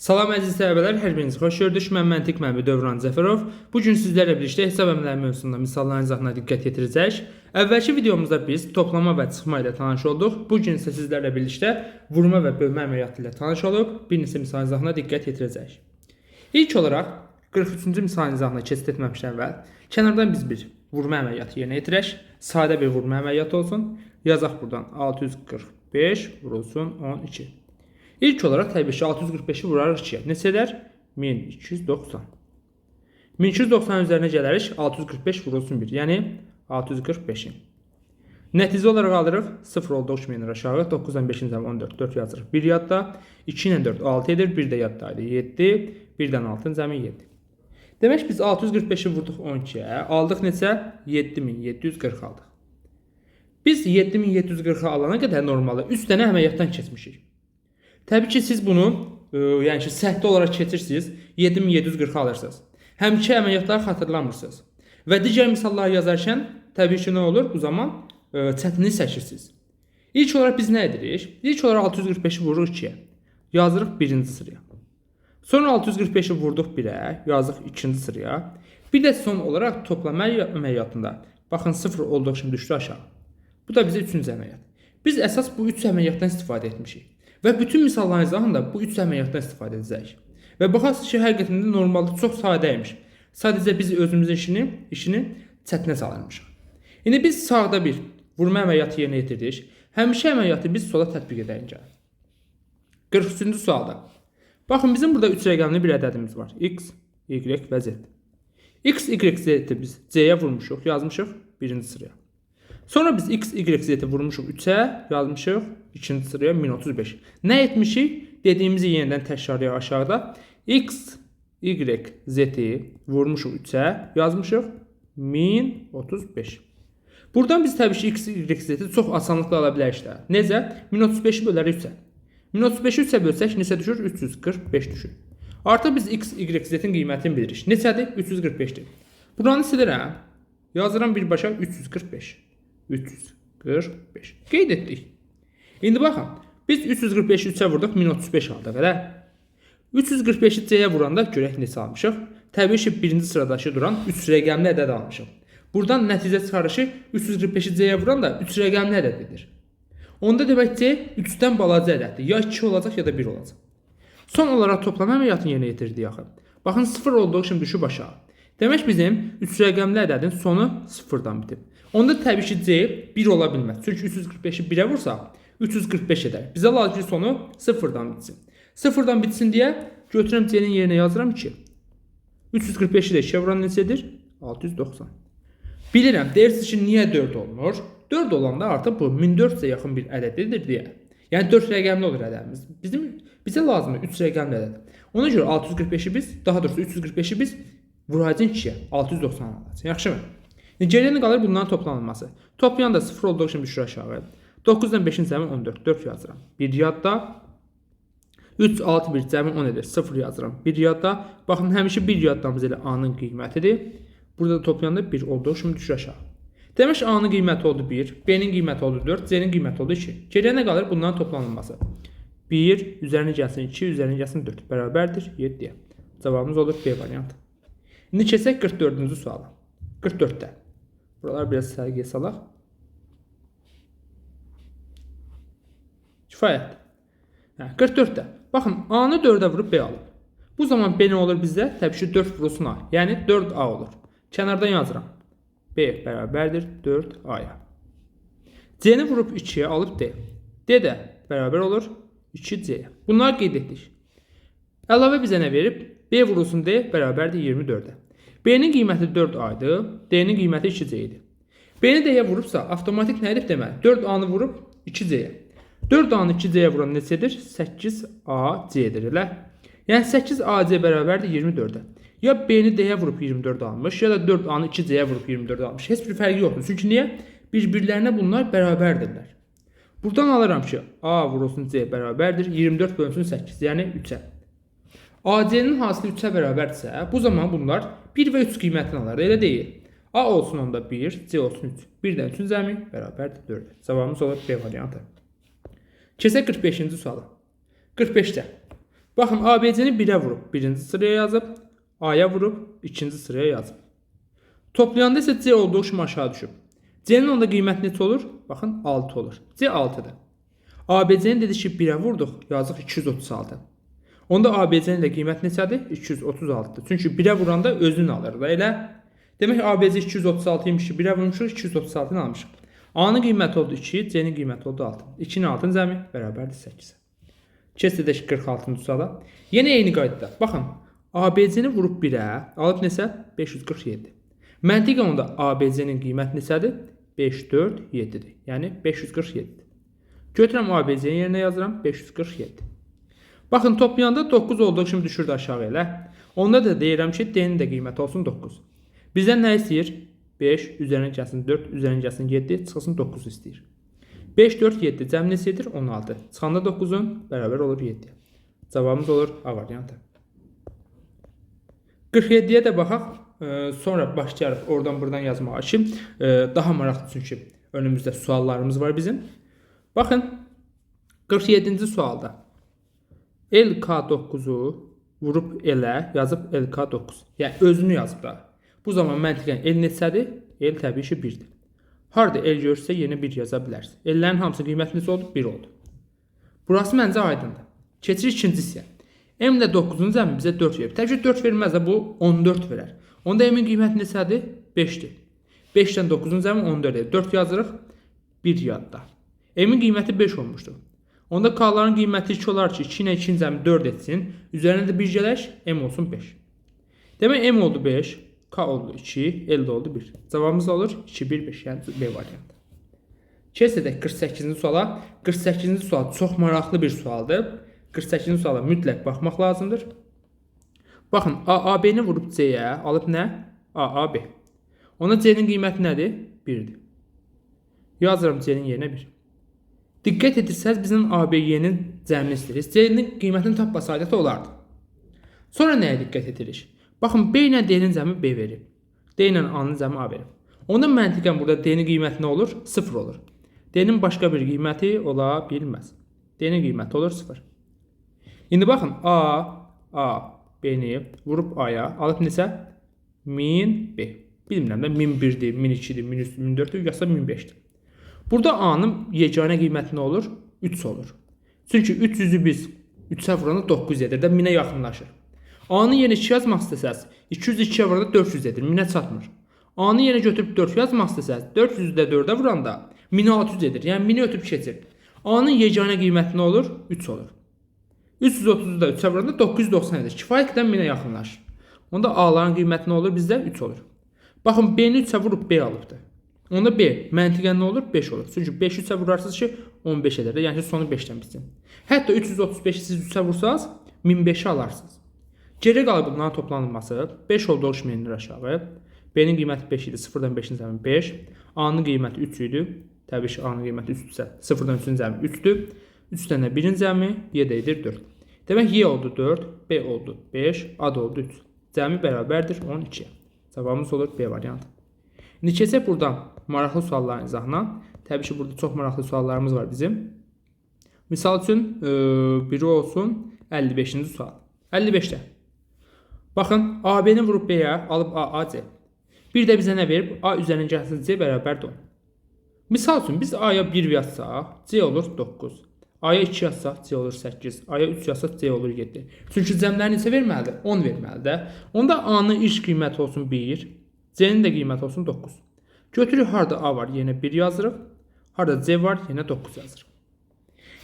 Salam əziz tələbələr, hər birinizi xoş gördük. Mən məntiq müəllimi Dövran Cəfərov. Bu gün sizlərlə birlikdə hesab əməlləri mövzusunda misalların izahına diqqət yetirəcək. Əvvəlki videomuzda biz toplama və çıxma ilə tanış olduq. Bu gün isə sizlərlə birlikdə vurma və bölmə əməliyyatı ilə tanış olub bir neçə misal izahına diqqət yetirəcək. İlk olaraq 43-cü misalın izahına keçid etməmişdən əvvəl kənardan biz bir vurma əməliyyatı yerinə yetirək. Sadə bir vurma əməliyyatı olsun. Yazaq buradan 645 vurulsun 12. İlk olaraq təbii ki 645'i vurarıq 2'ye. Neçə edər? 1290. 1290 üzərinə gələrik 645 vurulsun 1. Yəni 645'i. Nəticə olaraq alırıq 0 oldu uçmayanlar aşağı. 9'dan 5'in zaman 14. 4 yazırıq. 1 yadda. 2 ilə 4 6 edir. 1 də yaddaydı. 7. 1'dən 6'ın cəmi 7. Demək biz 645'i vurduq 12'ye. Aldıq neçə? 7740 aldıq. Biz 7740 alana qədər normalde 3 dənə əməliyyatdan keçmişik. Təbii ki siz bunu yəni ki səhvli olaraq keçirsiniz, 7740 alırsınız. Həmki əməliyyatları xatırlamırsınız. Və digər misalları yazarkən təbii ki nə olur? Bu zaman çətinlik çəkirsiniz. İlk olaraq biz nə edirik? İlk olaraq 645'i vururuq 2'ye. Yazırıq 1-ci sıraya. Sonra 645'i vurduq 1'ə, yazırıq 2-ci sıraya. Bir də son olaraq toplama əməliyyatında baxın 0 olduğu kimi düşdü aşağı. Bu da bizə 3-cü əməliyyat. Biz əsas bu 3 əməliyyatdan istifadə etmişik. Və bütün misalların izahında bu 3 əməliyyatdan istifadə edəcəyik. Və baxarsınız ki, həqiqətən də normalda çox sadəymiş. Sadəcə biz özümüzün işini çətinə salırmışıq. İndi biz sağda bir vurma əməliyyatı yerinə yetirdik. Həmişə əməliyyatı biz sola tətbiq edəyincə. 43-cü sualda. Baxın bizim burada 3 rəqəmli bir ədədimiz var. X, Y və Z. X, Y, Z-i biz C-yə vurmuşuq, yazmışıq 1-ci sıraya. Sonra biz X, Y, Z-i vurmuşuq 3'ə, yazmışıq 2-ci sıraya 1035. Nə etmişik? Dediyimizi yenidən təkrarlayaq aşağıda. X, Y, Z-i vurmuşuq 3'ə, yazmışıq 1035. Buradan biz təbii ki X, Y, Z-i çox asanlıqla ala bilərik də. Necə? 1035'i bölərik 3'ə. 1035'i 3'ə bölsək neçə düşür? 345 düşür. Artıq biz X, Y, Z-in qiymətini bilirik. Neçədir? 345'dir. Buranı silirəm. Yazıram birbaşa 345. 345. Qeyd etdik. İndi baxın. Biz 345'i 3'ə vurduq, 1035 aldıq. Elə? 345'i C-yə vuranda görək neçə almışıq. Təbii ki, birinci sıradakı duran 3 rəqəmli ədəd almışıq. Buradan nəticə çıxarışı 345'i C-yə vuranda 3 rəqəmli ədədidir. Onda demək C 3'dən balaca ədəddir. Ya 2 olacaq ya da 1 olacaq. Son olaraq toplama əməliyyatını yerinə yetirdik axı. Baxın 0 olduğu kimi düşüb aşağı. Demək bizim 3 rəqəmli ədədin sonu 0-dan bitib. Onda təbii ki C 1 ola bilməz. Çünki 345'i 1'ə vursaq 345 edər. Bizə lazım ki sonu 0-dan bitsin. 0-dan bitsin deyə götürürəm C'nin yerinə yazıram 2. 345'i də 2'ə vuran neçədir? 690. Bilirəm, deyirsiniz ki niyə 4 olmur? 4 olanda artıq bu 1400'ə yaxın bir ədədidir deyə. Yəni 4 rəqəmli olur ədədimiz. Bizə lazımdır 3 rəqəmli ədəd. Ona görə 645'i biz, daha doğrusu 345'i biz vuracağıq 2'yə. 690 alacağıq. Yaxşımı? Geriyə qalır bunların toplanılması. Toplayan da 0 olduğu kimi düşür aşağı. 9'dan 5'in cəmi 14. 4 yazıram. 1 yadda. 3, 6, 1 cəmi 10 edir. 0 yazıram. 1 yadda. Baxın həmişə 1 yaddamız elə A-nın qiymətidir. Burada da toplayanda 1 olduğu kimi düşür aşağı. Demək A-nın qiyməti oldu 1, B-nin qiyməti oldu 4, C-nin qiyməti oldu 2. Geriyə nə qalır? Bunların toplanılması. 1 üzərinə gəlsin 2, üzərinə gəlsin 4. Bərabərdir 7-yə. Cavabımız olur B variantı. İndi keçək 44-cü suala. 44'də. Buralar biraz sərgiyə salaq. Kifayət. 44'də. Baxın A-nı 4'ə vurub B alıb. Bu zaman B nə olur bizdə? Təbii ki 4 vurulsun A. Yəni 4A olur. Kənardan yazıram. B bərabərdir 4A-ya. C-ni vurub 2'yə alıb D. D də bərabər olur 2C-yə. Bunları qeyd etdik. Əlavə bizə nə verib? B vurulsun D bərabərdir 24'ə. B-nin qiyməti 4A-dır, D-nin qiyməti 2C idi. B-ni D-yə vurubsa, avtomatik nə edib deməli? 4A-nı vurub 2C-yə. 4A-nı 2C-yə vuran neçədir? 8AC-dir elə. Yəni 8AC bərabərdir 24'ə. Ya B-ni D-yə vurub 24 almış, ya da 4A-nı 2C-yə vurub 24 almış. Heç bir fərqi yoxdur. Çünki niyə? Bir-birlərinə bunlar bərabərdirlər. Buradan alıram ki, A vurulsun C bərabərdir 24 bölünsün 8, yəni 3'ə. AC-nin hasılı 3'ə bərabərdirsə, bu zaman bunlar 1 və 3 qiymətini alır, elə deyil. A olsun onda 1, C olsun 3. 1-dən 3'ün cəmi bərabərdir 4. Cavabımız olur B variantı. Keçək 45-ci suala. 45'də. Baxın, ABC-ni 1-ə vurub, birinci sıraya yazıb, A-ya vurub, ikinci sıraya yazıb. Toplayanda isə C olduğu kimi aşağı düşüb. C-nin onda qiyməti neçə olur? Baxın, 6 olur. C 6-dır. ABC-ni dedik ki, 1-ə vurduq, yazıq 236. Onda ABC-nin də qiyməti neçədir? 236-dır. Çünki 1-ə vuranda özünü alır da elə. Demək ABC 236 imiş ki, 1-ə vurmuşuq, 236-nı almışıq. A-nın qiyməti oldu 2, C-nin qiyməti oldu 6. 2-nin 6-nın cəmi bərabərdir 8. Keçdik 46-cı suala. Yenə eyni qaydada. Baxın, ABC-ni vurub 1-ə, alıb neçə? 547. Məntiqən onda ABC-nin qiyməti neçədir? 5, 4, 7-dir. Yəni 547. Götürəm ABC-nin yerinə yazıram 547. Baxın, toplayanda 9 olduğu kimi düşürdü aşağı elə. Onda da deyirəm ki, D-nin də qiyməti olsun 9. Bizdən nə istəyir? 5, üzərinə gəlsin 4, üzərinə gəlsin 7, çıxılsın 9 istəyir. 5, 4, 7 cəmi neçədir? 16. Çıxanda 9-un bərabər olur 7. Cavabımız olur A variantı. 47-yə də baxaq. Sonra başlayarıq oradan buradan yazmağa ki, daha maraqlı, çünki önümüzdə suallarımız var bizim. Baxın, 47-ci sualda LK9-u vurub elə yazıb LK9. Yəni özünü yazıb da. Bu zaman məntiqən L neçədir? L təbii ki 1-dir. Harada L görürsə yenə 1 yaza bilərsiniz. L'lərin hamısı qiyməti neçə oldu? 1 oldu. Burası məncə aydındır. Keçirik ikinci hissəyə. M ilə 9-un cəmi bizə 4 verir. Təbii ki 4 verməz də bu 14 verər. Onda M-in qiyməti neçədir? 5-dir. 5-dən 9-un cəmi 14-dir. 4 yazırıq, 1 yadda. M-in qiyməti 5 olmuşdur. Onda K-ların qiyməti 2 olar ki, 2 ilə 2-nin cəmi 4 etsin. Üzərinə də 1 gələk, M olsun 5. Demək M oldu 5, K oldu 2, L də oldu 1. Cavabımız olur 2, 1, 5, yəni B variantı. Keçsək 48-ci suala. 48-ci sual çox maraqlı bir sualdır. 48-ci suala mütləq baxmaq lazımdır. Baxın, AAB-ni vurub C-yə, alıb nə? AAB. Ona C-nin qiyməti nədir? 1-dir. Yazıram C-nin yerinə 1. Diqqət etirsəz, bizim ABY-nin cəmini istəyirik. C-nin qiymətini tapmasaydı olardı. Sonra nəyə diqqət edirik? Baxın, B ilə D-nin cəmi B verir. D ilə A-nın cəmi A verir. Onda məntiqən burada D-nin qiyməti nə olur? 0 olur. D-nin başqa bir qiyməti ola bilməz. D-nin qiyməti olur 0. İndi baxın, A B-ni vurub A-ya, alıb neçə? 1000B. Bilmirəm də 1001-dir, 1002-dir, 1003-dür, 1004-dür, yoxsa 1005-dir. Burada A-nın yeganə qiyməti nə olur? 3 olur. Çünki 300-ü biz 3-ə vuranda 9 edir də 1000-ə yaxınlaşır. A-nı yenə 2 yazmaq istəsəz, 202-yə vuranda 400 edir, 1000-ə çatmır. A-nı yenə götürüb 4 yazmaq istəsəz, 400-ü də 4-ə vuranda 1600 edir, yəni 1000-i ötüb keçir. A-nın yeganə qiyməti nə olur? 3 olur. 330-u da 3-ə vuranda 990 edir. Kifayət qədər 1000-ə yaxınlaşır. Onda A-ların qiyməti nə olur? Bizdə 3 olur. Baxın, B-ni 3-ə vurub B alıbdır. Onda B məntiqən nə olur? 5 olur. Çünki 5-i 3-ə vurarsınız ki, 15 edir. Yəni ki, sonu 5-dən bitsin. Hətta 335-i siz 3-ə vursanız, 1005-i alarsınız. Geri qalır bunların toplanılması. 5 olduğu kimi enilir aşağı. B-nin qiyməti 5 idi. 0-dan 5-in cəmi 5. A-nın qiyməti 3 idi. Təbii ki, A-nın qiyməti 3-dürsə, 0-dan 3-ün cəmi 3-dür. 3-dən də 1-in cəmi Y edir 4. Demək, Y oldu 4, B oldu 5, A da oldu 3. Cəmi bərabərdir 12. Cavabımız olur B variantı. İndi keçək buradan maraqlı sualların izahına. Təbii ki, burada çox maraqlı suallarımız var bizim. Misal üçün, biri olsun 55-ci sual. 55-də. Baxın, AB-ni vurub B-yə, alıb A, C. Bir də bizə nə verib? A üzərinə gəlsin C bərabərdir 10. Misal üçün, biz A-ya 1 yazsaq, C olur 9. A-ya 2 yazsaq, C olur 8. A-ya 3 yazsaq, C olur 7. Çünki cəmləri neçə verməlidir? 10 verməlidir. Onda A-nın ilk qiyməti olsun 1. C-nin də qiyməti olsun 9. Götürük, harada A var, yenə 1 yazırıq. Harada C var, yenə 9 yazırıq.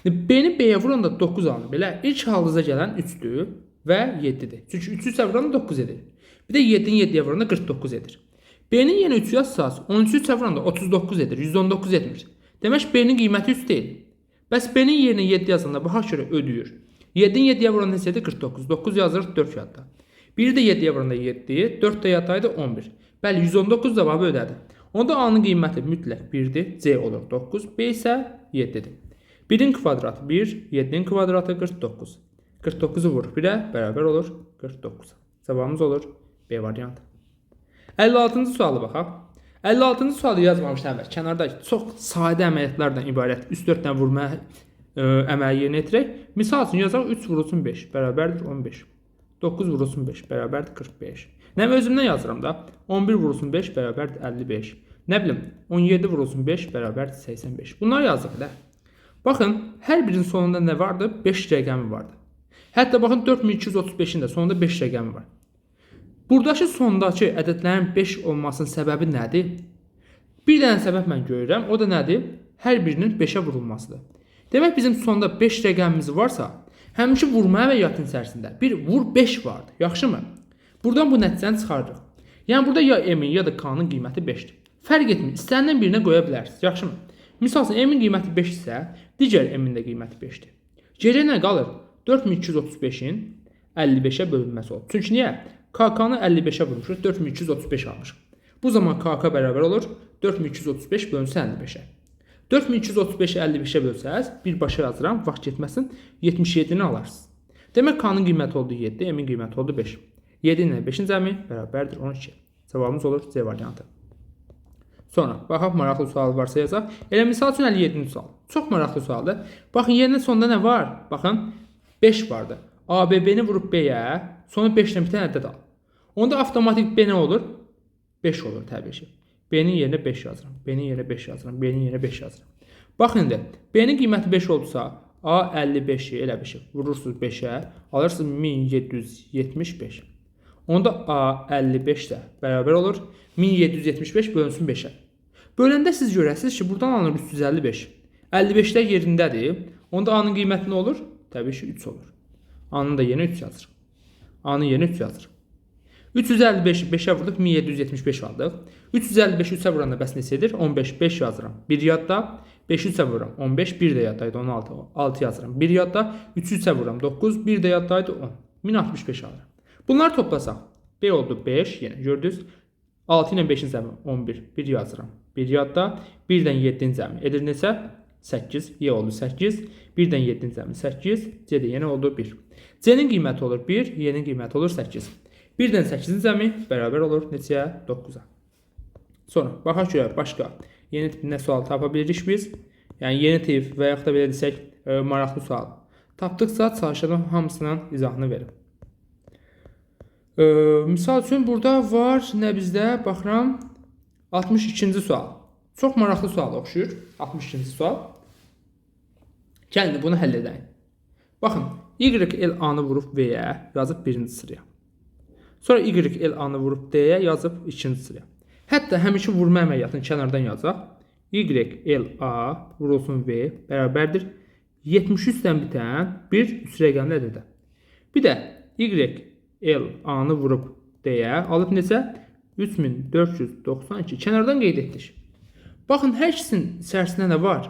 B-ni B-yə vuranda 9 alınır. Belə ilk halınıza gələn 3-dür və 7-dir. Çünki 3-ü isə vuranda 9 edir. Bir də 7-ni 7-yə vuranda 49 edir. B-nin yenə 3 yazsaq, 13-ü isə vuranda 39 edir, 119 etmir. Demək, B-nin qiyməti 3 deyil. Bəs B-nin yerinə 7 yazanda baxaq görə ödəyir. 7-ni 7-yə vuranda neçədir? 49. 9 yazırıq 4 yadda. 1-i də 7-yə vuranda 7, 4 də yadaydı 11. Bəli, 119 cavabı ödədi. Onda A-nın qiyməti mütləq 1-dir, C olur 9, B isə 7-dir. 1-in kvadratı 1, 7-nin kvadratı 49. 49-u vurur 1-ə, bərabər olur 49. Cavabımız olur B variantı. 56-cı sualı baxaq. 56-cı sualı yazmamışdım əvvəl. Kənarda çox sadə əməliyyatlardan ibarət. Üst 4-dən vurma əməli yerinə yetirək. Misal üçün yazaq 3 vurulsun 5 bərabərdir 15. 9 vurulsun 5 bərabərdir 45. Nə özümdən yazıram da. 11 vurulsun 5 bərabərdir 55. Nə bilim 17 vurulsun 5 bərabərdir 85. Bunları yazıq da. Baxın, hər birinin sonunda nə vardı? 5 rəqəmi vardı. Hətta baxın 4235-in də sonunda 5 rəqəmi var. Buradakı sondakı ədədlərin 5 olmasının səbəbi nədir? Bir dənə səbəb mən görürəm, o da nədir? Hər birinin 5-ə vurulmasıdır. Demək bizim sonda 5 rəqəmimiz varsa, həmişə vurma əməliyyatının içərisində bir vur 5 vardır. Yaxşımı? Buradan bu nəticəni çıxarırıq. Yəni burada ya M-in ya da K-nın qiyməti 5-dir. Fərq etmir, istənilən birinə qoya bilərsiniz. Yaxşımı? Misal üçün M-in qiyməti 5 isə, digər M-in də qiyməti 5-dir. Geriyə nə qalır? 4235-in 55-ə bölünməsi olur. Çünki niyə? KK-nı 55-ə vurmuşuq, 4235 almışıq. Bu zaman KK bərabər olur 4235 bölünsün 55-ə. 4235-i 55-ə bölsəz, birbaşa yazıram, vaxt getməsin, 77-ni alarsınız. Demək K-nın qiyməti oldu 7, M-in qiyməti oldu 5. 7 ilə 5-in cəmi bərabərdir 12. Cavabımız olur C variantı. Sonra, baxaq, maraqlı sual varsa yazaq. Elə misal üçün 57-ci sual. Çox maraqlı sualdır. Baxın, yerinə sonda nə var? Baxın, 5 vardı. ABB-ni vurub B-yə, sonra 5-dən bir tənə ədəd al. Onda avtomatik B nə olur? 5 olur təbii ki. B-nin yerinə 5 yazıram. B-nin yerinə 5 yazıram. B-nin yerinə 5 yazıram. Baxın indi, B-nin qiyməti 5 oldusa, A55-i elə bir şey. Vurursunuz 5-ə, alırsınız 1775. Onda A55 də bərabər olur 1775 bölünsün 5-ə. Böləndə siz görəsiniz ki, buradan alınır 355. 55-də yerindədir. Onda A-nın qiyməti nə olur? Təbii ki, 3 olur. A-nın da yerinə 3 yazırıq. A-nın yerinə 3 yazırıq. 355-i 5-ə vurduq, 1775 aldıq. 355-i 3-ə vuranda bəs neçədir? 15, 5 yazıram. 1 yadda, 5-i 3-ə vururam. 15, 1 də yaddaydı, 16, 6 yazıram. 1 yadda, 3-ü 3-ə vururam. 9, 1 də yaddaydı, 10. 1065 alıram. Bunları toplasaq, B oldu 5, yenə gördünüz. 6 ilə 5-in cəmi 11, 1 yazıram. 1 yadda, 1-dən 7-in cəmi edir neçə? 8, Y oldu 8, 1-dən 7-in cəmi 8, C də yenə oldu 1. C-nin qiyməti olur 1, Y-nin qiyməti olur 8. 1-dən 8-in cəmi bərabər olur neçəyə? 9-a. Sonra, baxaq görək, başqa yeni tip nə sual tapa bilirik biz? Yəni, yeni tip və yaxud da belə desək, maraqlı sual. Tapdıqsa, çalışalım hamısının izahını verim. Misal üçün, burada var nə bizdə? Baxıram, 62-ci sual. Çox maraqlı sual oxşuyur. 62-ci sual. Gəlin, bunu həll edək. Baxın, YL-A-nı vurub V-yə yazıb birinci sıraya. Sonra YL-A-nı vurub D-yə yazıb ikinci sıraya. Hətta həmişə vurma əməliyyatını kənardan yazaq. YL-A vurulsun V bərabərdir 73-dən bitən bir üç rəqəmli ədədə. Bir də YL-A-nı vurub D-yə alıb necə? 3492 kənardan qeyd etdik. Baxın, hər ikisinin içərisində nə var?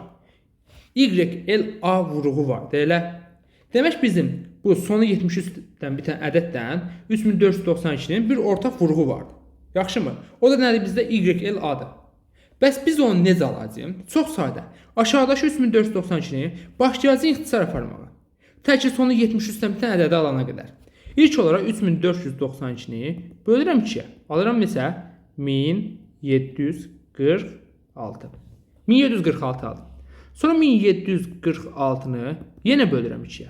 YL-A vuruğu var, deyilə. Demək bizim bu sonu 73-dən bitən ədəddən 3492-nin bir ortaq vuruğu vardır. Yaxşımı? O da nədir bizdə? YL-A-dır. Bəs biz onu necə alacağıq? Çox sadə. Aşağıdakı 3492-ni başlayacağıq ixtisar aparmağa. Tək ki sonu 73-dən bitən ədədi alana qədər. İlk olaraq 3492-ni bölürəm 2-yə. Alıram neçə? 1746. 1746 aldım. Sonra 1746-nı yenə bölürəm 2-yə.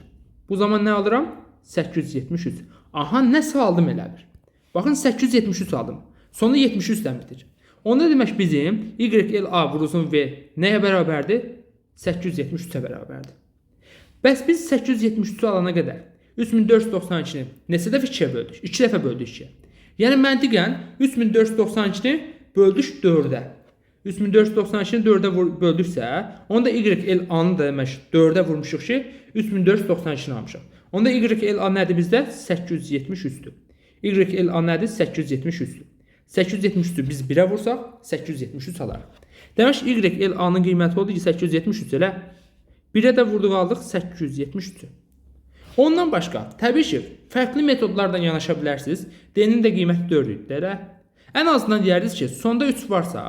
Bu zaman nə alıram? 873. Aha, nəsə aldım elə bir. Baxın, 873 aldım. Sonra 73-dən bitir. Onda demək bizim YL-A vurulsun V nəyə bərabərdir? 873-ə bərabərdir. Bəs biz 873-ü alana qədər 3492-ni neçə dəfə 2-yə böldük? 2 dəfə böldük 2-yə. Yəni məntiqən 3492-ni böldük 4-ə. 3492-ni 4-ə böldüksə, onda YL-A-nı da demək 4-ə vurmuşuq ki, 3492-ni almışıq. Onda YL-A nədir bizdə? 873-dür. YL-A nədir? 873-dür. 873-ü biz 1-ə vursaq, 873 alarıq. Demək, YL-A-nın qiyməti oldu ki, 873 elə. 1-ə də vurduq aldıq 873-ü. Ondan başqa, təbii ki, fərqli metodlardan yanaşa bilərsiniz. D-nin də qiyməti 4-dür, elə. Ən azından deyərdiniz ki, sonda 3 varsa,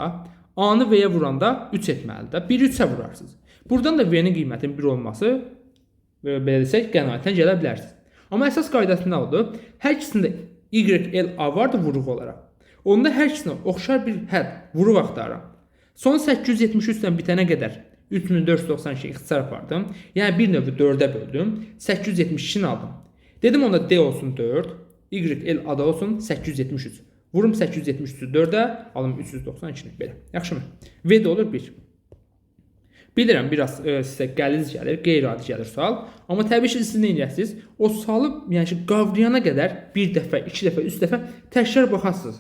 A-nı V-yə vuranda 3 etməlidir. 1-i 3-ə vurarsınız. Buradan da V-nin qiymətinin 1 olması, belə desək, qənaətən gələ bilərsiniz. Amma əsas qaydası nə oldu? Hər ikisində YL-A vardı vuruq olaraq. Onda hər ikisinə oxşar bir həll, vuruq axtarıram. Son 873-dən bitənə qədər 3492 ixtisar apardım. Yəni bir növü 4-ə böldüm. 872-ni aldım. Dedim onda D olsun 4, YL ada olsun 873. Vurum 873-ü 4-ə, alım 392-ni belə. Yaxşımı? V də olur 1. Bilirəm, biraz sizə qəliz gəlir, qeyri-adi gəlir sual. Amma təbii ki, siz nə edəcəksiniz? O sualı yəni qavrayana qədər bir dəfə, iki dəfə, üç dəfə təkrar baxasınız.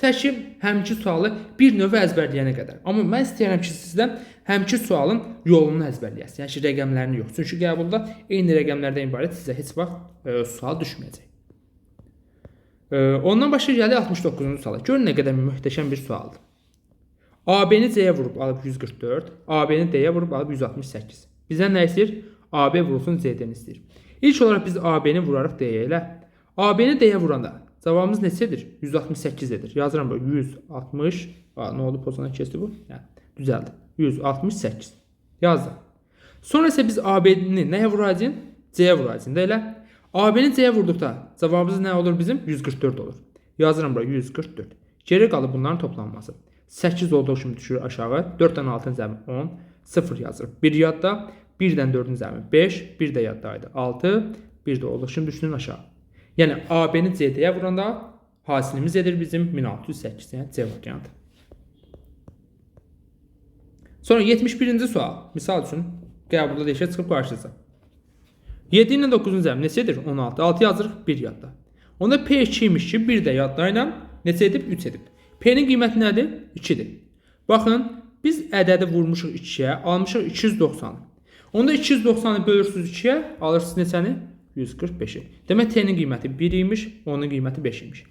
Tək ki, həmki sualı bir növ əzbərləyənə qədər. Amma mən istəyirəm ki, sizdən həmki sualın yolunu əzbərləyəsiniz. Yəni ki, rəqəmlərini yox. Çünki qəbulda eyni rəqəmlərdən ibarət sizə heç vaxt sual düşməyəcək. Ondan başqa gəlir 69-cu suala. Görün nə qədər möhtəşəm bir sualdır. AB-ni C-yə vurub alıb 144, AB-ni D-yə vurub alıb 168. Bizə nə istəyir? AB vurulsun C-dən istəyir. İlk olaraq biz AB-ni vurarıq D-yə ilə. AB-ni D-yə vuranda cavabımız neçədir? 168 edir. Yazıram böyle 160. Ne oldu? Pozana kesti bu. Yəni, düzəldi. 168. Yazdım. Sonra isə biz AB-ni nəyə vuracağıq? C-yə vuracağıq da elə. AB-ni C-yə vurduqda cavabımız nə olur bizim? 144 olur. Yazıram buraya 144. Geri qalıb bunların toplanması. 8 olduğu kimi düşür aşağı. 4-dən 6-ın zəmi 10. 0 yazırıq. 1 yadda. 1-dən 4-ün zəmi 5. 1 də yaddaydı. 6. 1 də olduğu kimi düşsün aşağı. Yəni AB-ni C-dəyə vuranda hasilimiz edir bizim 1608. Yəni C variantı. Sonra 71-ci sual. Misal üçün qəbulda deşə çıxıb qarşınıza. 7 ilə 9-un zəmi neçədir? 16. 6 yazırıq 1 yadda. Onda P2 imiş ki 1 də yadda ilə neçə edib? 3 edib. P-nin qiyməti nədir? 2-dir. Baxın, biz ədədi vurmuşuq 2-yə, almışıq 290. Onda 290-ı bölürsünüz 2-yə, alırsınız neçəni? 145-i. Demək T-nin qiyməti 1 imiş, onun qiyməti 5 imiş.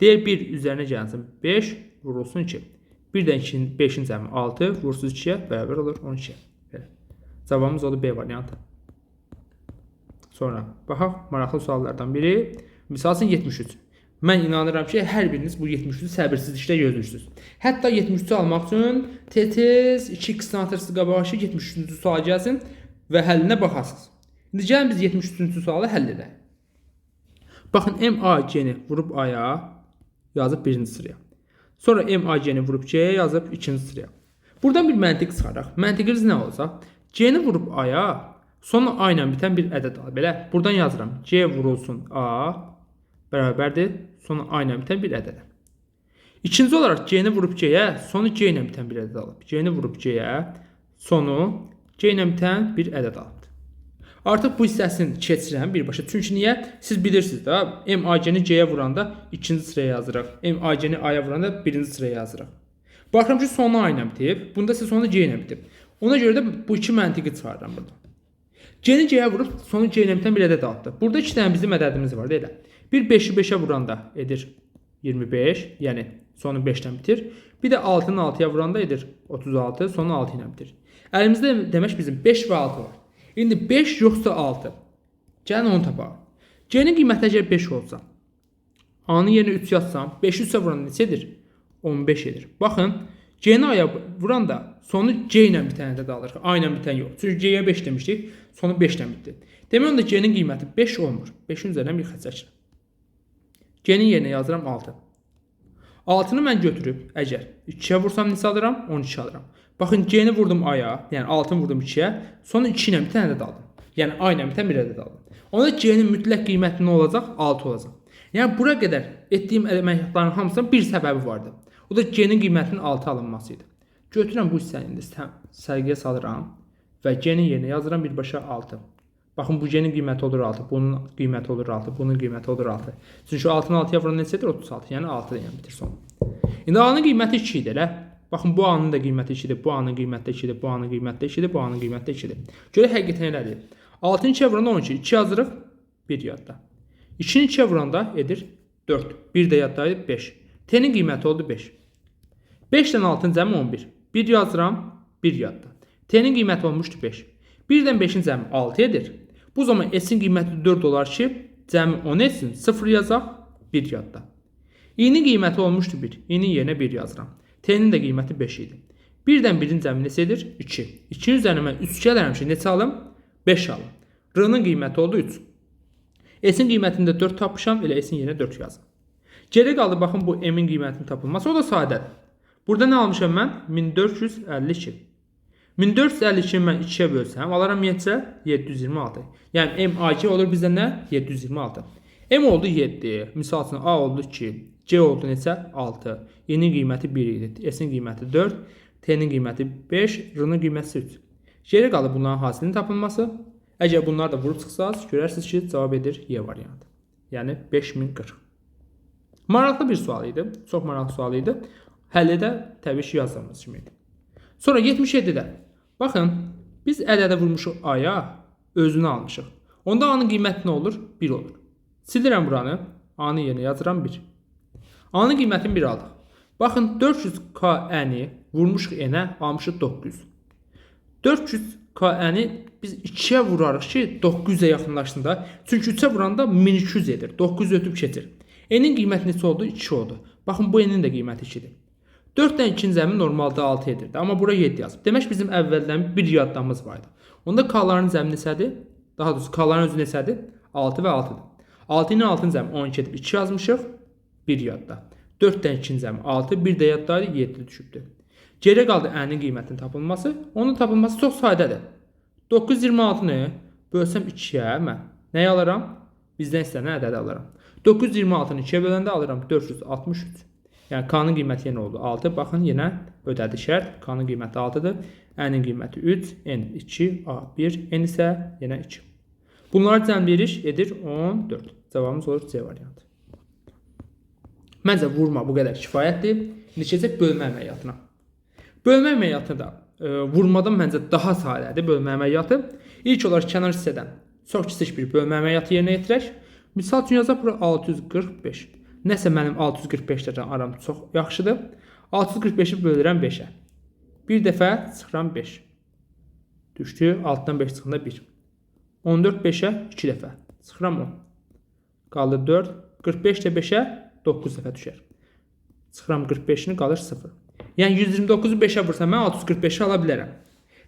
Deyir 1 üzərinə gəlsin 5, vurulsun 2. 1-dən 5-in cəmi 6, vurulsun 2-yə, bərabər olur 12. Cavabımız oldu B variantı. Sonra, baxaq, maraqlı suallardan biri. Misal üçün 73. Mən inanıram ki, hər biriniz bu 73-ü səbirsizliklə gözləyirsiniz. Hətta 73-ü almaq üçün tez 2 qısantırsız qabaşı 73-cü sual gəlsin və həllinə baxasınız. İndi gəlin biz 73-cü sualı həll edək. Baxın, MAG-ni vurub A-ya yazıb 1-ci sıraya. Sonra MAG-ni vurub C-yə yazıb 2-ci sıraya. Buradan bir məntiq çıxaraq. Məntiqimiz nə olacaq? C-ni vurub A-ya, sonra A ilə bitən bir ədəd al. Belə, buradan yazıram. C vurulsun A bərabərdir. Sonra A ilə bitən bir ədəd. İkinci olaraq C-ni vurub C-yə, sonu C ilə bitən bir ədəd alıb. C-ni vurub C-yə, sonu C ilə bitən bir ədəd alıb. Artıq bu hissəsini keçirəm birbaşa. Çünki niyə? Siz bilirsiniz də, MAG-ni C-yə vuranda 2-ci sıraya yazırıq. MAG-ni A-ya vuranda 1-ci sıraya yazırıq. Baxıram ki, sonu A ilə bitib. Bunda isə sonu C ilə bitib. Ona görə də bu iki məntiqi çıxarıram burada. C-ni C-yə vurub, sonu C ilə bitən bir ədəd aldı. Burada 2 dənə bizim ədədimiz var, deyil. Bir 5-i 5-ə vuranda edir 25, yəni sonu 5-dən bitir. Bir də 6-nı 6-ya vuranda edir 36, sonu 6 ilə bitir. Əlimizdə demək bizim 5 və 6 var. İndi 5 yoxsa 6. Gəlin onu tapaq. C-nin qiyməti əgər 5 olsa, A-nın yerinə 3 yazsam, 5-i 3-ə vuranda neçə edir? 15 edir. Baxın, C-ni A-ya vuranda sonu C ilə bitən ədəd alırıq. A ilə bitən yox. Çünki C-yə 5 demişdik, sonu 5-dən bitdi. Demək onda C-nin qiyməti 5 olmur. 5-in üzərindən bir xətt çəkirəm. C-nin yerinə yazıram 6. 6-nı mən götürüb, əgər 2-yə vursam neçə alıram? 12 alıram. Baxın, C-ni vurdum A-ya, yəni 6-nı vurdum 2-yə, sonra 2 ilə bitən ədəd aldım. Yəni A ilə bitən bir ədəd aldım. Onda C-nin mütləq qiyməti nə olacaq? 6 olacaq. Yəni bura qədər etdiyim əməliyyatların hamısının bir səbəbi vardı. O da C-nin qiymətinin 6 alınması idi. Götürəm bu hissəni indi sərgiyə salıram və C-nin yerinə yazıram birbaşa 6. Baxın, bu C-nin qiyməti olur 6, bunun qiyməti olur 6, bunun qiyməti olur 6. Çünki 6-nı 6-ya vuran neçədir? 36, yəni 6 ilə bitir sonu. İndi A-nın qiyməti 2 idi, elə. Baxın, bu A-nın da qiyməti 2-dir, bu A-nın qiyməti 2-dir, bu A-nın qiyməti 2-dir, bu A-nın qiyməti 2-dir. Görə həqiqətən elədir. 6-nı 2-yə vuranda 12, 2 yazırıq, 1 yadda. 2-ni 2-yə vuranda edir 4, 1 də yaddaydı 5. T-nin qiyməti oldu 5. 5-dən 6-nın cəmi 11. 1 yazıram, 1 yadda. T-nin qiyməti olmuşdu 5. 1-dən 5-in cəmi 6 edir. Bu zaman S-in qiyməti 4 olar ki, cəmi 10 etsin, 0 yazaq, 1 yadda. I-nin qiyməti olmuşdu 1. I-nin yerinə 1 yazıram. T-nin də qiyməti 5 idi. 1-dən 1-in cəmi neçə edir? 2. 2-nin üzərinə mən 3 gələrəm ki, neçə alım? 5 alım. R-nın qiyməti oldu 3. S-in qiymətində 4 tapmışam, elə S-in yerinə 4 yazım. Geri qaldı, baxın, bu M-in qiymətinin tapılması, o da sadədir. Burada nə almışam mən? 1452. 1452 mən 2-yə bölsəm, alaram neçə? 726. Yəni MAG olur bizdə nə? 726. M oldu 7. Misal üçün A oldu 2. C oldu neçə? 6. Y-nin qiyməti 1 idi. S-in qiyməti 4. T-nin qiyməti 5. R-nin qiyməti 3. Geri qalır bunların hasilinin tapılması. Əgər bunları da vurub çıxsaz, görərsiniz ki, cavab edir Y variantı. Yəni 5040. Maraqlı bir sual idi. Çox maraqlı sual idi. Həlli də təbii ki, yazdığımız kimi idi. Sonra 77-də. Baxın, biz əl-ələ vurmuşuq A-ya, özünü almışıq. Onda A-nın qiyməti nə olur? 1 olur. Silirəm buranı. A-nın yerinə yazıram 1. A-nın qiymətini 1 aldıq. Baxın, 400K-ni vurmuşuq N-ə, almışıq 900. 400K-ni biz 2-yə vurarıq ki, 900-ə yaxınlaşsın. Çünki 3-ə vuranda 1200 edir. 900 ötüb keçir. N-in qiyməti neçə oldu? 2 oldu. Baxın, bu N-in də qiyməti 2-dir. 4-dən 2-ci zəmin normalda 6 edirdi. Amma bura 7 yazıb. Demək bizim əvvəldən bir yaddamız vardı. Onda K-ların zəmini neçədir? Daha doğrusu K-ların özü neçədir? 6 və 6-dır. 6 ilə 6-nın zəmi 12 edib 2 yazmışıq. 1 yadda. 4-dən 2-ci zəmi 6, 1 də yaddaydı, 7 düşübdür. Geri qaldı N-in qiymətinin tapılması. Onun tapılması çox sadədir. 926-nı bölsəm 2-yə mən nəyi alaram? Bizdən istənilən ədədi alaram. 926-nı 2-yə böləndə alıram 463. Yəni K-nın qiyməti yenə oldu 6. Baxın, yenə ödədi şərt. K-nın qiyməti 6-dır. N-in qiyməti 3, N 2, A 1, N isə yenə 2. Bunları cəmləyirik, edir 14. Cavabımız olur C variantı. Məncə vurma bu qədər kifayətdir. İndi keçək bölmə əməliyyatına. Bölmə əməliyyatı da vurmadan məncə daha sadədir bölmə əməliyyatı. İlk olaraq kənar hissədən çox kiçik bir bölmə əməliyyatı yerinə yetirək. Misal üçün yazaq bura 645. Nəsə mənim 645-lərdən aram çox yaxşıdır. 645-i bölürəm 5-ə. Bir dəfə çıxıram 5. Düşdü, altdan 5 çıxında 1. 14 5-ə 2 dəfə. Çıxıram 10. Qaldı 4. 45 də 5-ə 9 dəfə düşər. Çıxıram 45-ni, qalır 0. Yəni 129-u 5-ə vursam mən 645-i ala bilərəm.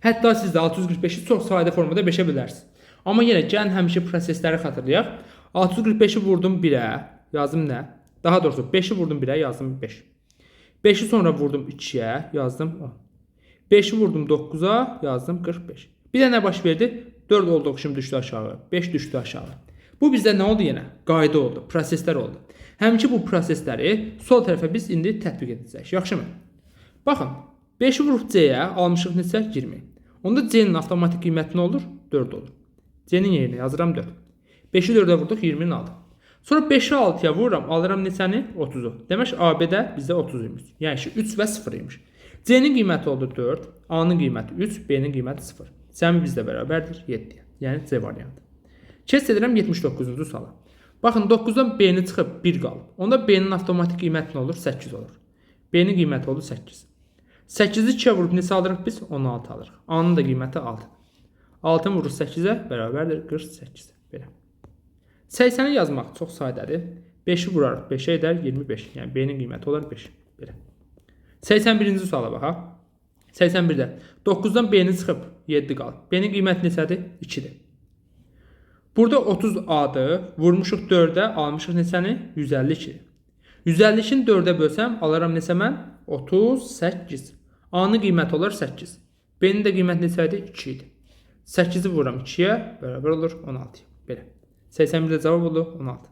Hətta siz də 645-i çox sadə formada 5-ə bölərsiniz. Amma yenə gəlin həmişə prosesləri xatırlayaq. 645-i vurdum 1-ə, yazdım nə? Daha doğrusu 5'i vurdum 1'ə, yazdım 5. 5'i sonra vurdum 2'yə, yazdım 10. 5'i vurdum 9'a, yazdım 45. Bir də nə baş verdi? 4 oldu, şimdi düşdü aşağı. 5 düşdü aşağı. Bu bizdə nə oldu yenə? Qayda oldu, proseslər oldu. Həmçinin bu prosesləri sol tərəfə biz indi tətbiq edəcəyik. Yaxşımı? Baxın, 5'i vurup C-yə almışıq neçə? 20. Onda C-nin avtomatik qiyməti nə olur? 4 olur. C-nin yerinə yazıram 4. 5'i 4'ə vurduq, 20'ni aldım. Sonra 5'i 6'ya vururam, alıram neçəni? 30'u. Demək AB-də bizdə 30 imiş. Yəni 3 və 0 imiş. C-nin qiyməti oldu 4, A-nın qiyməti 3, B-nin qiyməti 0. Cəmi bizdə bərabərdir 7. Yəni C variantı. Keçid edirəm 79-cu suala. Baxın, 9-dan B-ni çıxıb 1 qalıb. Onda B-nin avtomatik qiyməti nə olur? 8 olur. B-nin qiyməti oldu 8. 8-i 2-yə vurub neçə alırıq biz? 16 alırıq. A-nın da qiyməti 6. 6-nı vurur 8-ə bərabərdir 48. Belə. 80'i yazmaq çox sadədir. 5'i vurarıq 5'ə edər 25. Yəni B-nin qiyməti olar 5. Belə. 81-ci suala baxaq. 81-də 9-dan B-ni çıxıb 7 qalıb. B-nin qiyməti neçədir? 2-dir. Burada 30A-dır. Vurmuşuq 4-ə, almışıq neçəni? 152. 152-ni 4-ə bölsəm, alaram neçə mən? 38. A-nın qiyməti olar 8. B-nin də qiyməti neçədir? 2 idi. 8-i vururam 2-yə, bərabər olur 16. Belə. 81'də cavab oldu 16.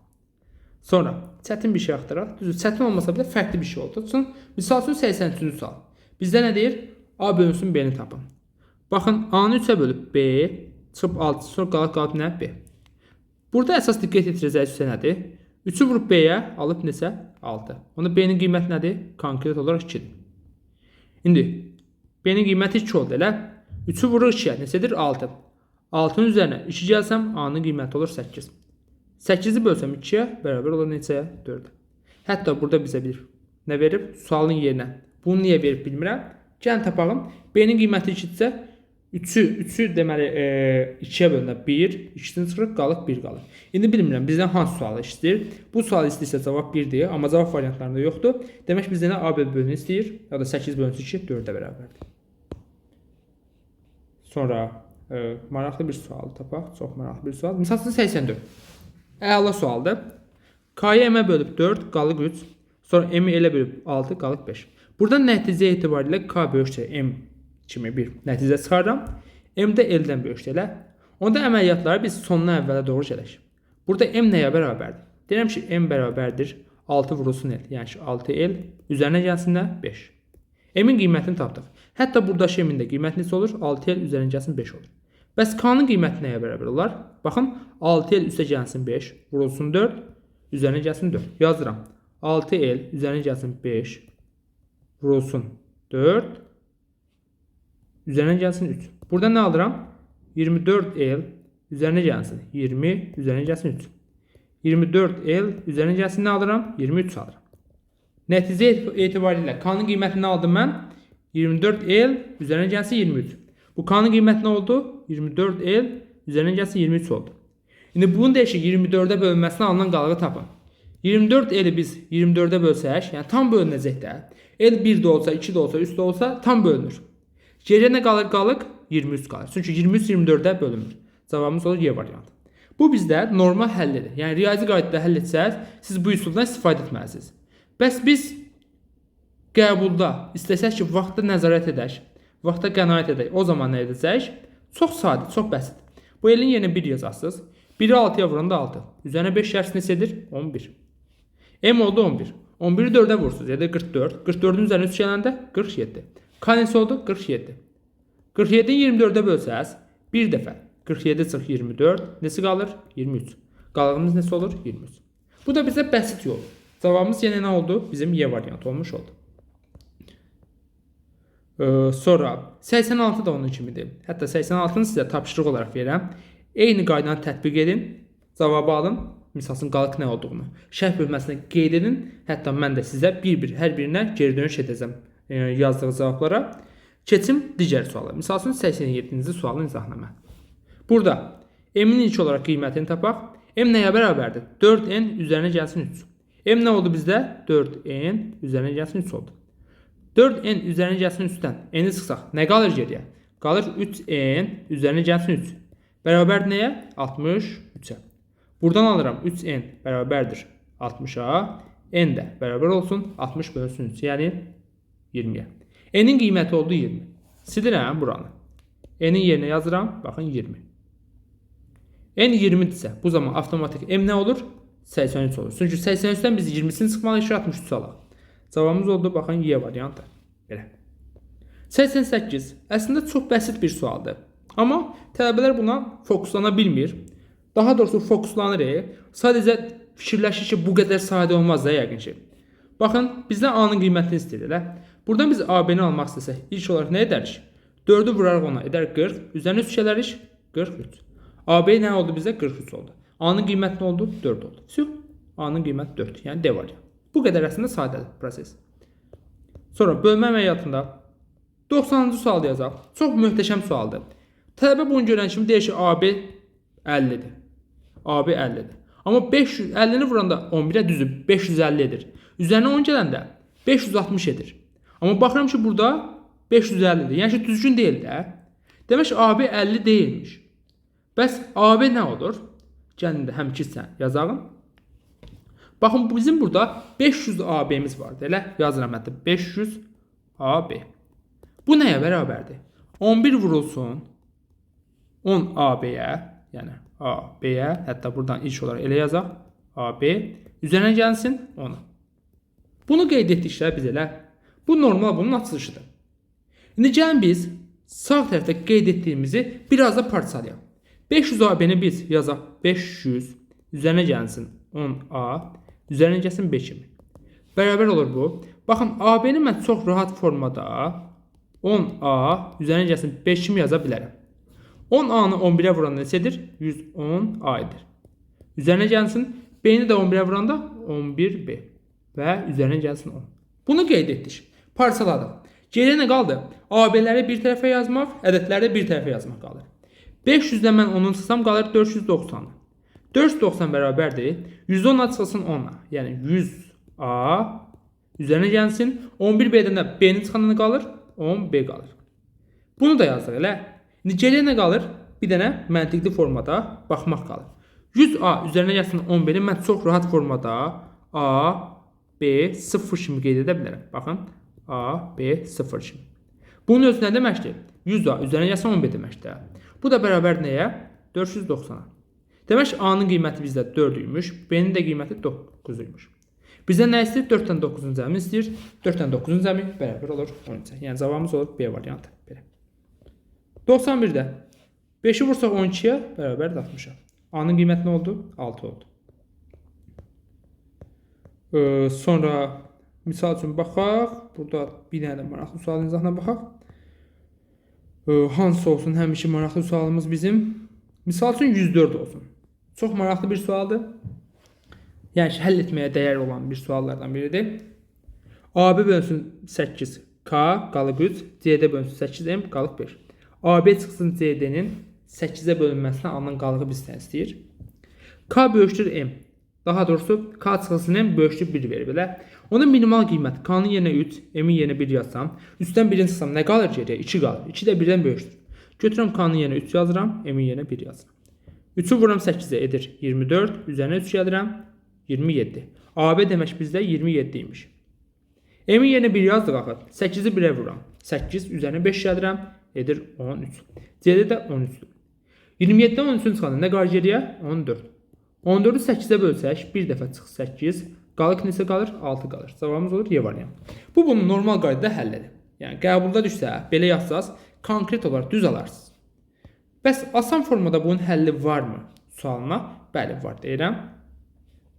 Sonra çətin bir şey axtaraq. Düzdür, çətin olmasa bile fərqli bir şey oldu. Misal üçün 83-cü sual. Bizdə nə deyir? A bölünsün B-ni tapın. Baxın, A-nı 3'ə bölüb B, çıxıb 6, sonra qalıb nə? B. Burada əsas diqqət yetirəcək üstə nədir? 3'ü vurub B-yə, alıb neçə? 6. Onda B-nin qiyməti nədir? Konkret olaraq 2-dir. İndi B-nin qiyməti 2 oldu elə. 3'ü vurur 2'yə, neçədir? 6. 6'nın üzərinə 2 gəlsəm, A-nın qiyməti olur 8. 8'i bölsəm 2'yə, bərabər olur neçəyə? 4. Hətta burada bizə bir nə verib? Sualın yerinə. Bunu niyə verib bilmirəm. Gəlin tapalım. B-nin qiyməti 2-dirsə, 3'ü deməli 2'yə bölündə 1, 2'dən çıxırıq, qalıq 1 qalır. İndi bilmirəm, bizdən hansı sualı istəyir? Bu sualı istəyirsə cavab 1-dir, amma cavab variantlarında yoxdur. Demək bizdən A bölünü istəyir, ya da 8 bölünsün 2, 4-ə bərabərdir. Sonra maraqlı bir sual tapaq. Çox maraqlı bir sual. Misal 84. Əla sualdır. K-yə M-ə bölüb 4, qalıq 3. Sonra M-i elə bölüb 6, qalıq 5. Burada nəticə etibarilə K böyükdür M kimi bir nəticə çıxarıram. M də L-dən böyükdür elə. Onda əməliyyatları biz sondan əvvələ doğru gələk. Burada M nəyə bərabərdir? Deyirəm ki, M bərabərdir 6 vurulsun L. Yəni ki, 6L üzərinə gəlsin də 5. M-in qiymətini tapdıq. Hətta buradakı M-in də qiyməti neçə olur? 6L üzərinə gəlsin 5 olur. Bəs K-nın qiyməti nəyə bərabər olar? Baxın, 6L üstə gəlsin 5, vurulsun 4, üzərinə gəlsin 4. Yazıram. 6L üzərinə gəlsin 5, vurulsun 4, üzərinə gəlsin 3. Burada nə alıram? 24L üzərinə gəlsin 20, üzərinə gəlsin 3. 24L üzərinə gəlsin nə alıram? 23 alıram. Nəticə etibarilə K-nın qiymətini aldım mən. 24L üzərinə gəlsin 23. Bu K-nın qiyməti nə oldu? 24L üzərinə gəlsin 23 oldu. İndi bunun dəyişik 24-ə bölünməsindən alınan qalığı tapın. 24L-i biz 24-ə bölsək, yəni tam bölünəcək də. L 1 də olsa, 2 də olsa, 3 də olsa tam bölünür. Geriyə nə qalır? Qalıq 23 qalır. Çünki 23 24-ə bölünmür. Cavabımız olur Y variantı. Bu bizdə normal həllidir. Yəni riyazi qaydada həll etsəz, siz bu üsuldan istifadə etməlisiniz. Bəs biz qəbulda istəsək ki, vaxtda nəzarət edək, vaxta qənaət edək, o zaman nə edəcək? Çox sadə, çox bəsit. Bu L-in yerinə 1 yazarsınız. 1-i 6-ya vuranda 6. Üzərinə 5 şərsi neçədir? 11. M oldu 11. 11-i 4-ə vursunuz, ya da 44. 44-ün üzərinə 3 gələndə 47. K neçə oldu? 47. 47-ni 24-ə bölsəz, bir dəfə 47 çıx 24, neçə qalır? 23. Qalığımız neçə olur? 23. Bu da bizə bəsit yol. Cavabımız yenə nə oldu? Bizim Y variantı olmuş oldu. Sonra 86 da onun kimidir. Hətta 86-nı sizə tapşırıq olaraq verirəm. Eyni qaydanı tətbiq edin, cavabı alın. Misalın qalıq nə olduğunu şərh bölməsində qeyd edin. Hətta mən də sizə bir-bir hər birinə geri dönüş edəcəm yazdığı cavablara. Keçim digər suala. Misalın 87-ci sualın izahına. Burada M-in ilk olaraq qiymətini tapaq. M nəyə bərabərdir? 4N üzərinə gəlsin 3. M nə oldu bizdə? 4N üzərinə gəlsin 3 oldu. 4N üzərinə gəlsin 3-dən N-i çıxsaq, nə qalır geriyə? Qalır 3N üzərinə gəlsin 3. Bərabər nəyə? 63-ə. Buradan alıram 3N bərabərdir 60-a. N də bərabər olsun 60 bölünsün 3, yəni 20-yə. N-in qiyməti oldu 20. Silirəm buranı. N-in yerinə yazıram, baxın 20. N 20-dirsə, bu zaman avtomatik M nə olur? 83 olur. Çünki 83-dən biz 20-sini çıxmalıyıq, 63 alaq. Cavabımız oldu, baxın, Y variantı. Belə. 88. Əslində çox bəsit bir sualdır. Amma tələbələr buna fokuslana bilmir. Daha doğrusu fokuslanır. Sadəcə fikirləşir ki, bu qədər sadə olmaz da yəqin ki. Baxın, bizdən A-nın qiymətini istəyir. Buradan biz AB-ni almaq istəsək, ilk olaraq nə edərik? 4-ü vurarıq ona, edər 40. Üzərinə 3 gələrik, 43. AB nə oldu bizə? 43 oldu. A-nın qiyməti nə oldu? 4 oldu. A-nın qiyməti 4, yəni D variantı. Bu qədər əslində sadədir proses. Sonra bölmə əməliyyatında 90-cı sual yazaq. Çox möhtəşəm sualdır. Tələbə bunu görən kimi deyir ki, AB 50-dir. AB 50-dir. Amma 550-ni vuranda 11-ə düzüb 550 edir. Üzərinə 10 gələndə 560 edir. Amma baxıram ki, burada 550-dir. Yəni ki, düzgün deyil də. Demək ki, AB 50 deyilmiş. Bəs AB nə olur? Gəlin də həmçinin yazalım. Baxın, bizim burada 500 AB-miz vardır. Elə yazıram hətta 500 AB. Bu nəyə bərabərdir? 11 vurulsun 10 AB-yə, yəni AB-yə, hətta buradan ilk olaraq elə yazaq. AB üzərinə gəlsin 10. Bunu qeyd etdikdə biz elə. Bu normal, bunun açılışıdır. İndi gəlin biz sağ tərəfdə qeyd etdiyimizi biraz da parçalayaq. 500 AB-ni biz yazaq. 500 üzərinə gəlsin 10A. Üzərinə gəlsin 5-in. Bərabər olur bu. Baxın, AB-ni mən çox rahat formada 10A üzərinə gəlsin 5 kimi yaza bilərəm. 10A-nı 11-ə vuranda neçədir? 110A edir. Üzərinə gəlsin B-ni də 11-ə vuranda 11B və üzərinə gəlsin 10. Bunu qeyd etdik. Parçaladım. Geriyə nə qaldı? AB-ləri bir tərəfə yazmaq, ədədləri bir tərəfə yazmaq qalır. 500-dən mən 10-u çıxsam qalır 490. 490 bərabərdir. 110-a çıxılsın 10-a. Yəni 100A üzərinə gəlsin. 11B-dən də B-nin çıxanını qalır. 10B qalır. Bunu da yazdıq elə. İndi geriyə nə qalır? Bir dənə məntiqli formada baxmaq qalır. 100A üzərinə gəlsin 10B-ni mən çox rahat formada A, B, 0 kimi qeyd edə bilərəm. Baxın. A, B, 0 kimi. Bunun özü nə deməkdir? 100A üzərinə yazsam 11 deməkdir. Bu da bərabər nəyə? 490-a. Demək ki, A-nın qiyməti bizdə 4 imiş, B-nin də qiyməti 9 imiş. Bizdə nə istəyir? 4-dən 9-un cəmi istəyir. 4-dən 9-un cəmi bərabər olur 12. Yəni cavabımız olur B variantı. Belə. 91-də 5-i vursaq 12-yə bərabər 60-a. A-nın qiyməti nə oldu? 6 oldu. Sonra misal üçün baxaq. Burada bir dənə də maraqlı sualın izahına baxaq. Hansı olsun həmişə maraqlı sualımız bizim? Misal üçün 104 olsun. Çox maraqlı bir sualdır. Yəni həll etməyə dəyər olan bir suallardan biridir. AB bölünsün 8, K qalıq 3, CD bölünsün 8, M qalıq 5. AB çıxsın CD-nin 8-ə bölünməsinə alınan qalığı bizdən istəyir. K böyükdür M. Daha doğrusu K çıxılsın M böyükdür 1 verir belə. Onun minimal qiyməti K-nın yerinə 3, M-in yerinə 1 yazsam, üstdən 1-in çıxsam nə qalır geriyə? 2 qalır. 2 də 1-dən böyükdür. Götürürəm K-nın yerinə 3 yazıram, M-in yerinə 1 yazıram. 3-ü vururam 8-ə edir 24, üzərinə 3 gəlirəm 27. AB demək bizdə 27 imiş. M-in yerinə 1 yazdıq axı. 8-i 1-ə vururam. 8 üzərinə 5 gəlirəm edir 13. CD də 13-dür. 27-dən 13-ün çıxanda nə qalır geriyə? 14. 14-ü 8-ə bölsək, bir dəfə çıx 8, qalıq neçə qalır? 6 qalır. Cavabımız olur Y variantı. Bu bunu normal qaydada həll edir. Yəni qəbulda düşsə, belə yazsaz, konkret olaraq düz alarsınız. Bəs asan formada bunun həlli varmı? Sualına bəli var deyirəm.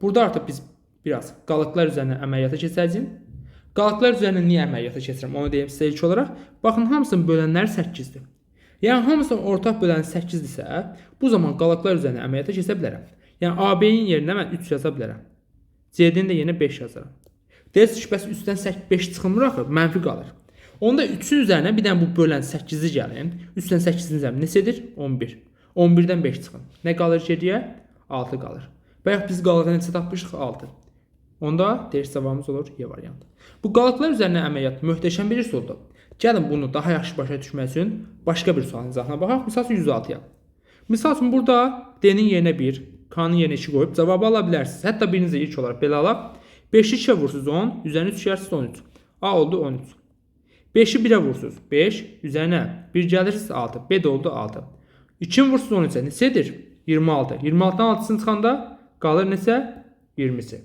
Burada artıq biz biraz qalıqlar üzərinə əməliyyata keçəcəyik. Qalıqlar üzərinə niyə əməliyyata keçirəm? Onu deyim sizə ilk olaraq. Baxın, hamısının bölənləri 8-dir. Yəni hamısının ortaq böləni 8-dirsə, bu zaman qalıqlar üzərinə əməliyyata keçə bilərəm. Yəni AB-nin yerinə mən 3 yaza bilərəm. CD-nin də yerinə 5 yazaram. Deyirsiniz ki, bəs üstdən 5 çıxılmır axı, mənfi qalır. Onda 3-ün üzərinə bir dənə bu bölən 8-i gəlin. Üstdən 8-in üzərinə neçədir? 11. 11-dən 5 çıxın. Nə qalır geriyə? 6 qalır. Bayaq biz qalığı neçə tapmışıq? 6. Onda deyir cavabımız olur Y variantı. Bu qalıqlar üzərinə əməliyyat möhtəşəm bir üsuldur. Gəlin bunu daha yaxşı başa düşmək üçün başqa bir sualın izahına baxaq. Misal üçün 106-ya. Misal üçün burada D-nin yerinə 1, K-nın yerinə 2 qoyub cavabı ala bilərsiniz. Hətta birinizə ilk olaraq belə alaq. 5-i 2-yə vursunuz 10, üzərinə 3 gəlirsiniz 13. A oldu 13. 5-i 1-ə vursunuz 5, üzərinə 1 gəlirsiniz 6. B də oldu 6. 2-ni vursunuz 13-ə neçədir? 26. 26-dan 6-sını çıxanda qalır neçə? 20-si.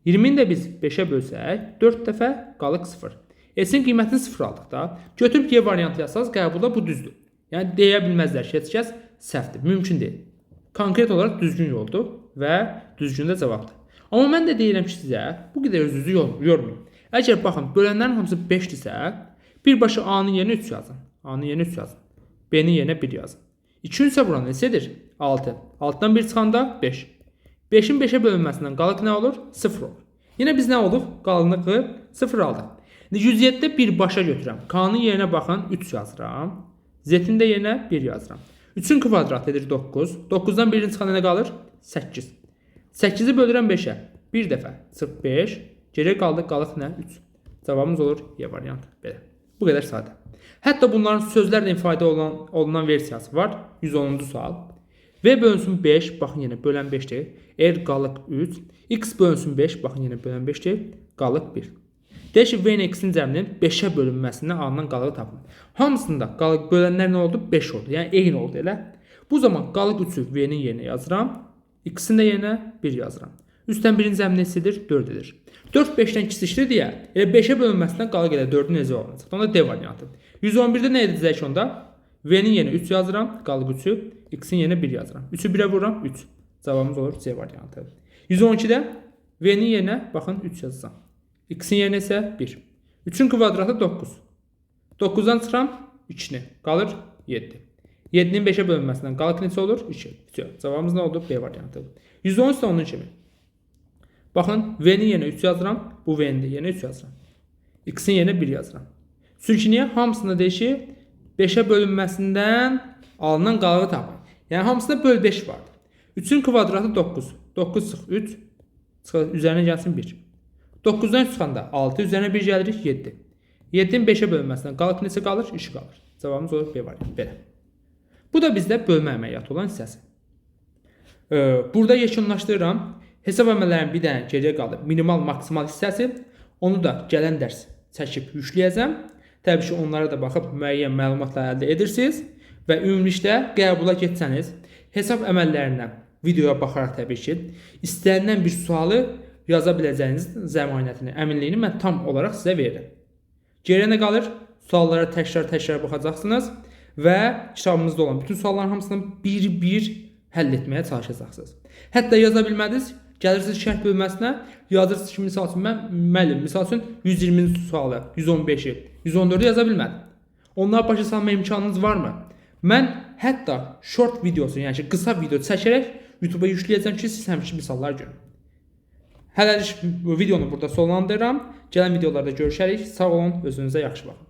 20-ni də biz 5-ə bölsək, 4 dəfə qalıq 0. S-in qiymətini 0 aldıq da. Götürüb Y variantı yazsanız, qəbulda bu düzdür. Yəni deyə bilməzlər ki, heç kəs səhvdir. Mümkün deyil. Konkret olaraq düzgün yoldur və düzgün də cavabdır. Amma mən də deyirəm ki, sizə bu qədər özünüzü yormayın. Əgər baxın, bölənlərin hamısı 5-dirsə, birbaşa A-nın yerinə 3 yazın. A-nın yerinə 3 yazın. B-nin yerinə 1 yazın. 2-ün isə buranın neçədir? 6. 6-dan 1 çıxanda 5. 5-in 5-ə bölünməsindən qalıq nə olur? 0 olur. Yenə biz nə olduq? Qalınlığı 0 aldıq. 107-də birbaşa götürürəm. K-nın yerinə baxın 3 yazıram. Z-in də yerinə 1 yazıram. 3-ün kvadratı edir 9. 9-dan 1-in çıxanda nə qalır? 8. 8-i bölürəm 5-ə. Bir dəfə çıx 5. Geriyə qaldı qalıq nə? 3. Cavabımız olur Y variantı. Belə. Bu qədər sadə. Hətta bunların sözlərlə ifadə olunan versiyası var. 110-cu sual. V bölünsün 5, baxın yenə bölən 5-dir. R qalıq 3. X bölünsün 5, baxın yenə bölən 5-dir. Qalıq 1. Deyək ki, V-nin X-in cəminin 5-ə bölünməsindən alınan qalığı tapın. Hamısında qalıq bölənlər nə oldu? 5 oldu. Yəni eyni oldu elə. Bu zaman qalıq 3-ü V-nin yerinə yazıram. X-in də yerinə 1 yazıram. Üstdən 1-in cəmi neçədir? 4 edir. 4 5-dən kiçikdir deyə elə 5-ə bölünməsindən qalıq elə 4-ün necə olacaq? Onda D variantı. 111-də nə edəcək onda? V-nin yerinə 3 yazıram, qalıq 3-ü, X-in yerinə 1 yazıram. 3-ü 1-ə vururam, 3. Cavabımız olur C variantı. 112-də V-nin yerinə baxın 3 yazsam. X-in yerinə isə 1. 3-ün kvadratı 9. 9-dan çıxıram 2-ni, qalır 7. 7-nin 5-ə bölünməsindən qalıq neçə olur? 2. Cavabımız nə oldu? B variantı. 113 də onun kimi. Baxın, V-nin yerinə 3 yazıram, bu V-nin də yerinə 3 yazıram. X-in yerinə 1 yazıram. Çünki niyə? Hamısında deyişi 5-ə bölünməsindən alınan qalığı tapın. Yəni hamısında böl 5 vardır. 3-ün kvadratı 9. 9 çıx 3, üzərinə gəlsin 1. 9-dan çıxanda 6, üzərinə 1 gəlirik 7. 7-nin 5-ə bölünməsindən qalıq neçə qalır? 2 qalır. Cavabımız olur B variantı. Belə. Bu da bizdə bölmə əməliyyatı olan hissəsi. Burada yekunlaşdırıram. Hesab əməllərinin bir dənə geriyə qaldı. Minimal, maksimal hissəsi. Onu da gələn dərs çəkib yükləyəcəm. Təbii ki, onlara da baxıb müəyyən məlumatlar əldə edirsiniz və ümumilikdə qəbula getsəniz, hesab əməllərinə videoya baxaraq təbii ki, istənilən bir sualı yaza biləcəyiniz zəmanətini, əminliyini mən tam olaraq sizə verirəm. Geriyə nə qalır? Suallara təkrar baxacaqsınız və kitabımızda olan bütün sualların hamısını bir-bir həll etməyə çalışacaqsınız. Hətta yaza bilmədiniz, gəlirsiniz şərh bölməsinə, yazırsınız ki, misal üçün müəllim, misal üçün 120-ci sualı, 115-i, 114-ü yaza bilmədim. Onları başa salma imkanınız varmı? Mən hətta short videosu, yəni ki, qısa video çəkərək YouTube-a yükləyəcəm ki, siz həmişə misallar görün. Hələlik bu videonu burada sonlandırıram. Gələn videolarda görüşərik. Sağ olun, özünüzə yaxşı baxın.